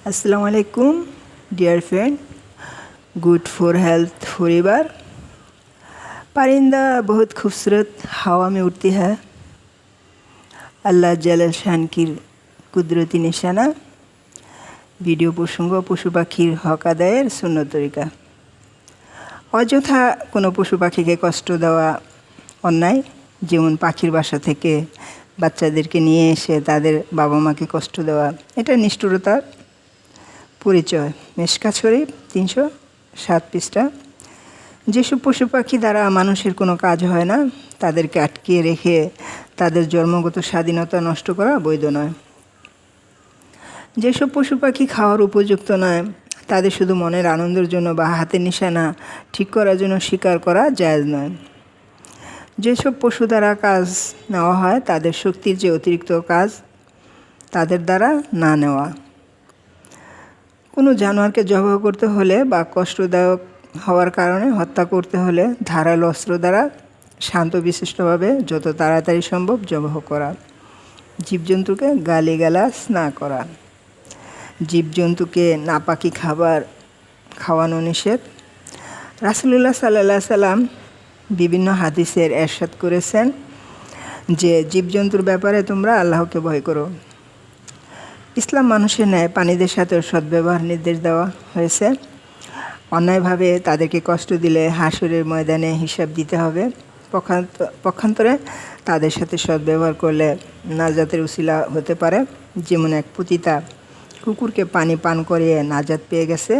अस्सलाम वालेकुम dear friend. Good for health forever. परिंदा बहुत खूबसूरत हवा में उड़ती है। আল্লাহ জালাল শানকির কুদরতি নিশানা। ভিডিও প্রসঙ্গ পশু পাখির হক আদায়ের সুন্নত তরিকা। অযথা কোনো পশু পাখিকে কষ্ট দেওয়া অন্যায়। যেমন পাখির বাসা থেকে বাচ্চাদেরকে নিয়ে এসে তাদের বাবা মাকে কষ্ট দেওয়া, এটা নিষ্ঠুরতার পরিচয়। মেশকাত শরীফ 307 পৃষ্ঠা। যেসব পশু পাখি দ্বারা মানুষের কোনো কাজ হয় না, তাদেরকে আটকে রেখে তাদের জন্মগত স্বাধীনতা নষ্ট করা বৈধ নয়। যেসব পশু পাখি খাওয়ার উপযুক্ত নয়, তাদের শুধু মনের আনন্দের জন্য বা হাতের নিশানা ঠিক করার জন্য শিকার করা জায়েজ নয়। যেসব পশু দ্বারা কাজ নেওয়া হয়, তাদের শক্তির যে অতিরিক্ত কাজ তাদের দ্বারা না নেওয়া। কোনো জানোয়ারকে জবাই করতে হলে বা কষ্টদায়ক হওয়ার কারণে হত্যা করতে হলে ধারালো অস্ত্র দ্বারা শান্ত বিশিষ্টভাবে যত তাড়াতাড়ি সম্ভব জবাই করা। জীবজন্তুকে গালিগালাজ না করা। জীবজন্তুকে নাপাকি খাবার খাওয়ানো নিষেধ। রাসূলুল্লাহ সাল্লাল্লাহু আলাইহি সাল্লাম বিভিন্ন হাদিসের ইরশাদ করেছেন যে জীবজন্তুর ব্যাপারে তোমরা আল্লাহকে ভয় করো। ইসলাম মানুষের ন্যায় প্রাণীদের সাথে সদ্ব্যবহার নির্দেশ দেওয়া হয়েছে। অন্যায়ভাবে তাদেরকে কষ্ট দিলে হাসরের ময়দানে হিসাব দিতে হবে। পক্ষান্তরে তাদের সাথে সদ্ব্যবহার করলে নাজাতের উসিলা হতে পারে। যেমন এক পতিতা কুকুরকে পানি পান করিয়ে নাজাত পেয়ে গেছে।